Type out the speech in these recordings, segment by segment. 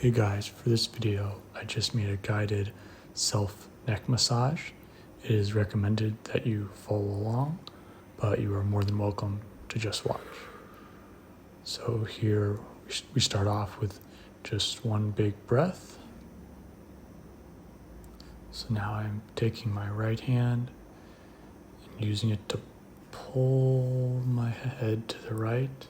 Hey guys, for this video, I just made a guided self neck massage. It is recommended that you follow along, but you are more than welcome to just watch. So here we start off with just one big breath. So now I'm taking my right hand and using it to pull my head to the right.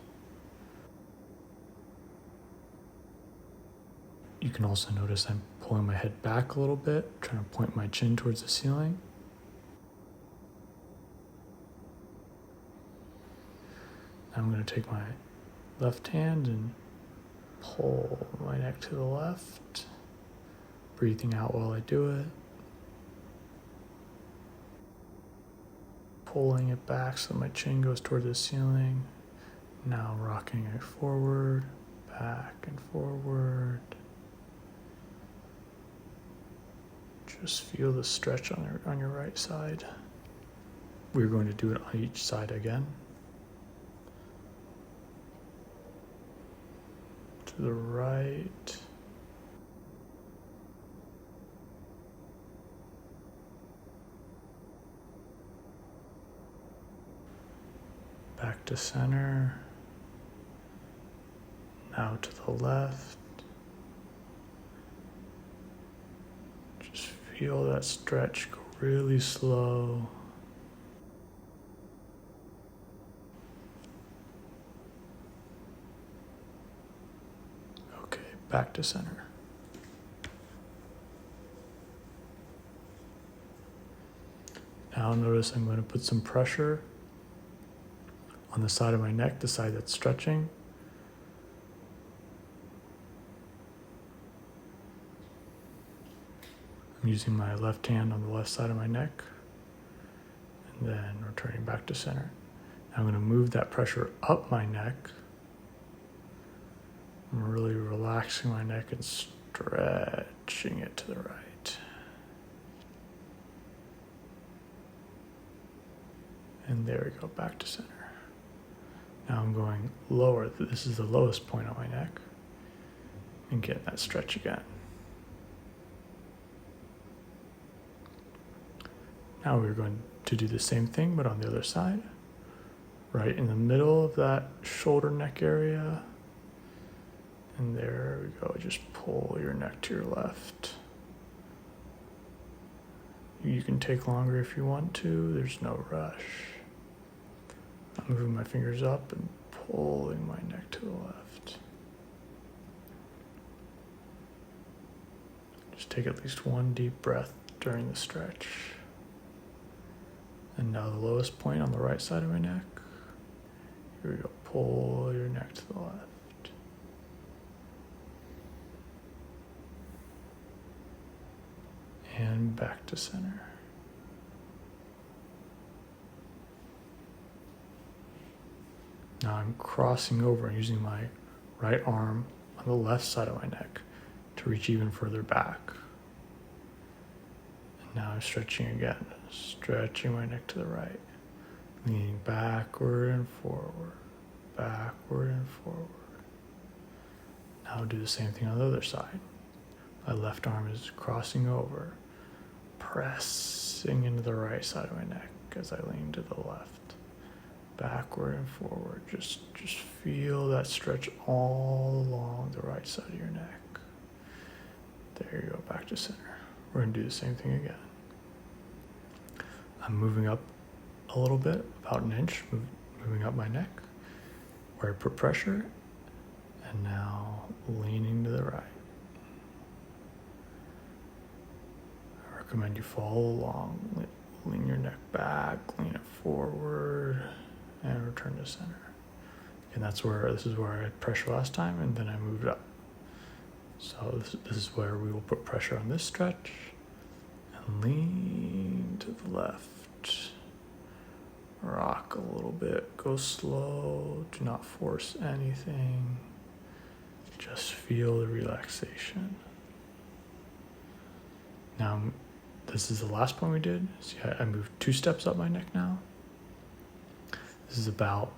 You can also notice I'm pulling my head back a little bit, trying to point my chin towards the ceiling. Now I'm going to take my left hand and pull my neck to the left, breathing out while I do it. Pulling it back so my chin goes toward the ceiling. Now rocking it forward, back and forward. Just feel the stretch on your right side. We're going to do it on each side again. To the right. Back to center. Now to the left. Just feel that stretch go really slow. Okay, back to center. Now notice I'm going to put some pressure on the side of my neck, the side that's stretching. I'm using my left hand on the left side of my neck and then returning back to center. Now I'm going to move that pressure up my neck. I'm really relaxing my neck and stretching it to the right. And there we go, back to center. Now I'm going lower. This is the lowest point on my neck. And get that stretch again. Now we're going to do the same thing, but on the other side. Right in the middle of that shoulder neck area. And there we go, just pull your neck to your left. You can take longer if you want to, there's no rush. I'm moving my fingers up and pulling my neck to the left. Just take at least one deep breath during the stretch. And now the lowest point on the right side of my neck. Here we go, pull your neck to the left. And back to center. Now I'm crossing over and using my right arm on the left side of my neck to reach even further back. And now I'm stretching again, stretching my neck to the right, leaning backward and forward, backward and forward. Now I'll do the same thing on the other side. My left arm is crossing over, pressing into the right side of my neck as I lean to the left. Backward and forward. Just feel that stretch all along the right side of your neck. There you go, back to center. We're going to do the same thing again. I'm moving up a little bit, about an inch, moving up my neck, where I put pressure, and now leaning to the right. I recommend you follow along. Lean your neck back, lean it forward, and return to center. And this is where I had pressure last time, and then I moved up. So this is where we will put pressure on this stretch, and lean to the left. Rock a little bit, go slow, do not force anything. Just feel the relaxation. Now, this is the last point we did. See, I moved 2 steps up my neck now. This is about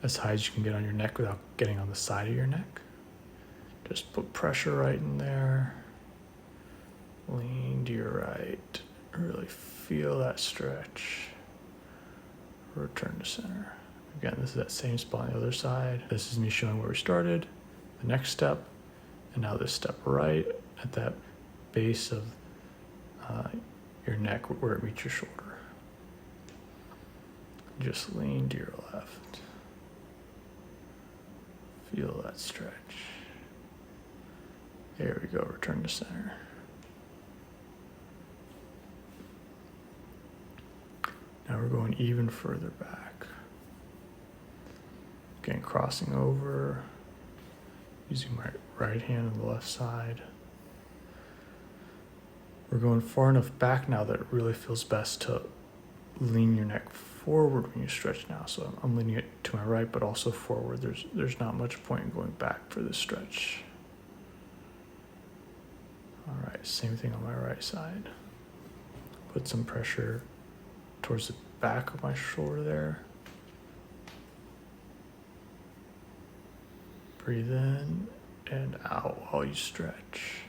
as high as you can get on your neck without getting on the side of your neck. Just put pressure right in there. Lean to your right. Really feel that stretch. Return to center. Again, this is that same spot on the other side. This is me showing where we started, the next step, and now this step right at that base of your neck where it meets your shoulder. Just lean to your left. Feel that stretch. There we go, return to center. Now we're going even further back. Again, crossing over, using my right hand on the left side. We're going far enough back now that it really feels best to lean your neck forward when you stretch now. So I'm leaning it to my right, but also forward. There's not much point in going back for this stretch. All right, same thing on my right side. Put some pressure towards the back of my shoulder there. Breathe in and out while you stretch.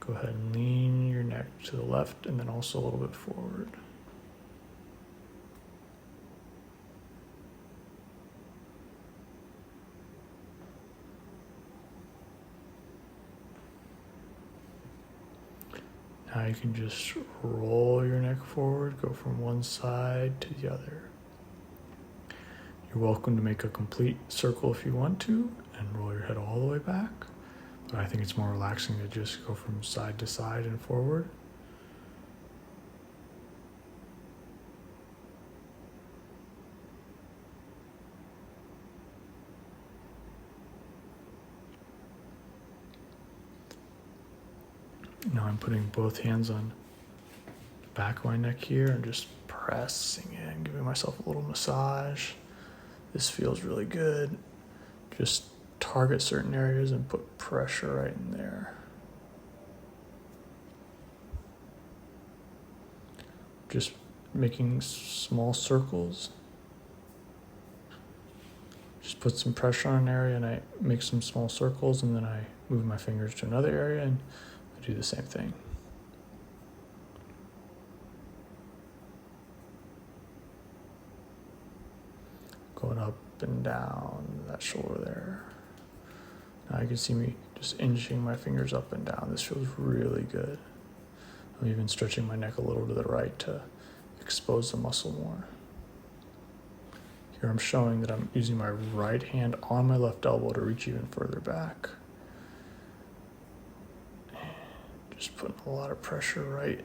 Go ahead and lean your neck to the left and then also a little bit forward. Now you can just roll your neck forward, go from one side to the other. You're welcome to make a complete circle if you want to and roll your head all the way back. But I think it's more relaxing to just go from side to side and forward. Now I'm putting both hands on the back of my neck here and just pressing in, giving myself a little massage. This feels really good. Just target certain areas and put pressure right in there. Just making small circles. Just put some pressure on an area and I make some small circles and then I move my fingers to another area and I do the same thing. Going up and down that shoulder there. Now you can see me just inching my fingers up and down. This feels really good. I'm even stretching my neck a little to the right to expose the muscle more. Here I'm showing that I'm using my right hand on my left elbow to reach even further back. Just putting a lot of pressure right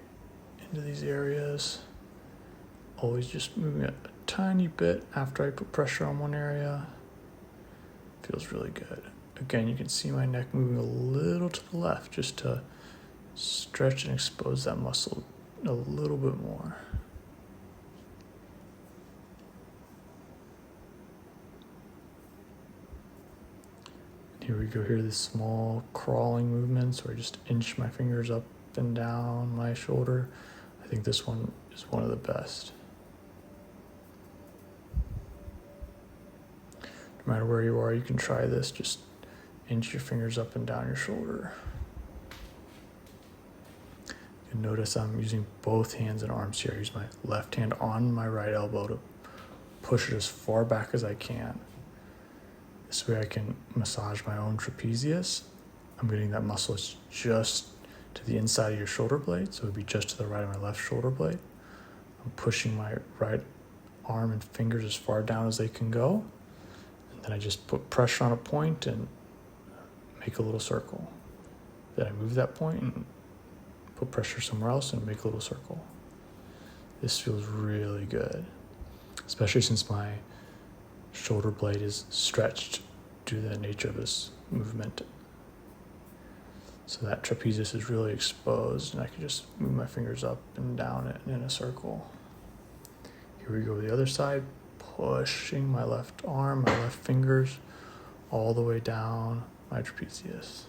into these areas. Always just moving it a tiny bit after I put pressure on one area. Feels really good. Again, you can see my neck moving a little to the left just to stretch and expose that muscle a little bit more. Here we go, here, the small crawling movements where I just inch my fingers up and down my shoulder. I think this one is one of the best. No matter where you are, you can try this. Just inch your fingers up and down your shoulder. You can notice I'm using both hands and arms here. I use my left hand on my right elbow to push it as far back as I can. This way I can massage my own trapezius. I'm getting that muscle just to the inside of your shoulder blade, so it would be just to the right of my left shoulder blade. I'm pushing my right arm and fingers as far down as they can go. And then I just put pressure on a point and make a little circle. Then I move that point and put pressure somewhere else and make a little circle. This feels really good, especially since my shoulder blade is stretched due to the nature of this movement. So that trapezius is really exposed and I can just move my fingers up and down it in a circle. Here we go with the other side, pushing my left arm, my left fingers all the way down my trapezius.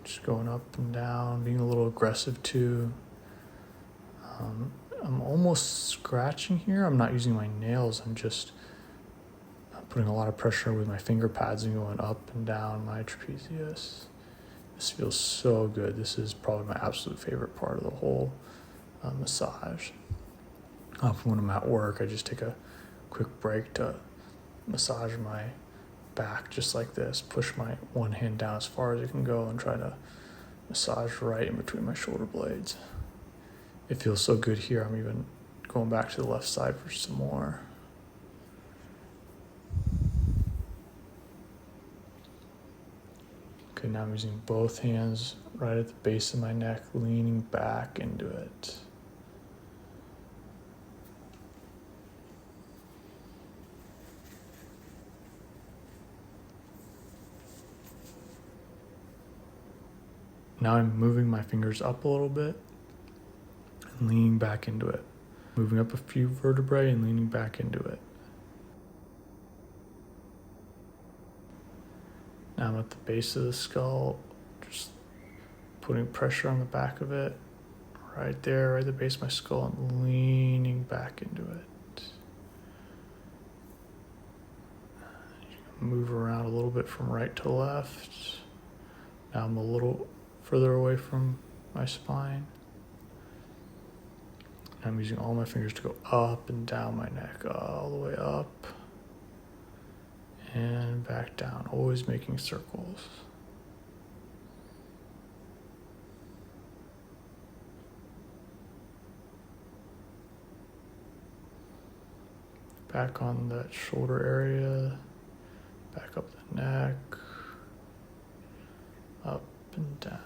Just going up and down, being a little aggressive too. I'm almost scratching here. I'm not using my nails. I'm just putting a lot of pressure with my finger pads and going up and down my trapezius. This feels so good. This is probably my absolute favorite part of the whole massage. Often when I'm at work, I just take a quick break to massage my back just like this. Push my one hand down as far as it can go and try to massage right in between my shoulder blades. It feels so good here. I'm even going back to the left side for some more. Okay, now I'm using both hands right at the base of my neck, leaning back into it. Now I'm moving my fingers up a little bit and leaning back into it. Moving up a few vertebrae and leaning back into it. Now I'm at the base of the skull, just putting pressure on the back of it, right there, right at the base of my skull, and leaning back into it. You can move around a little bit from right to left. Now I'm a little further away from my spine. I'm using all my fingers to go up and down my neck, all the way up and back down, always making circles. Back on that shoulder area, back up the neck, up and down.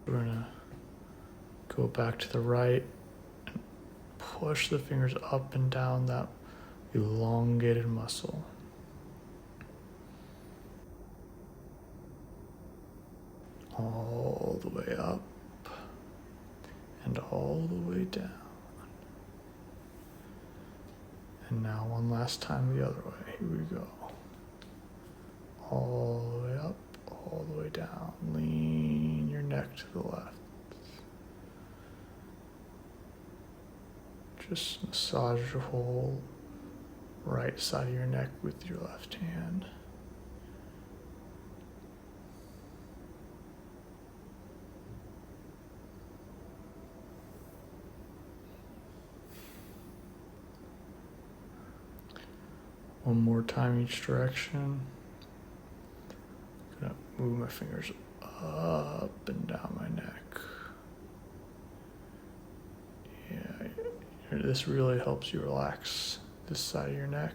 We're gonna go back to the right and push the fingers up and down that elongated muscle. All the way up and all the way down. And now one last time the other way. Here we go. All the way up, all the way down. Lean your neck to the left. Just massage your whole right side of your neck with your left hand. One more time each direction. Gonna move my fingers up and down my neck. Yeah, this really helps you relax this side of your neck.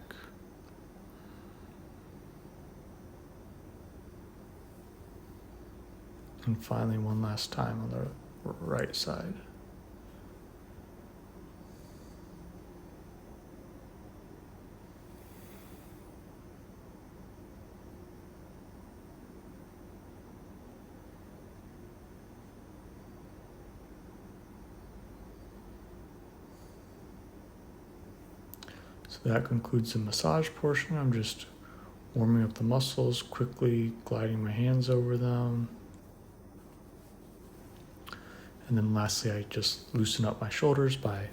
And finally, one last time on the right side. So that concludes the massage portion. I'm just warming up the muscles, quickly gliding my hands over them. And then lastly, I just loosen up my shoulders by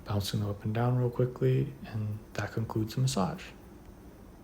bouncing them up and down real quickly, and that concludes the massage.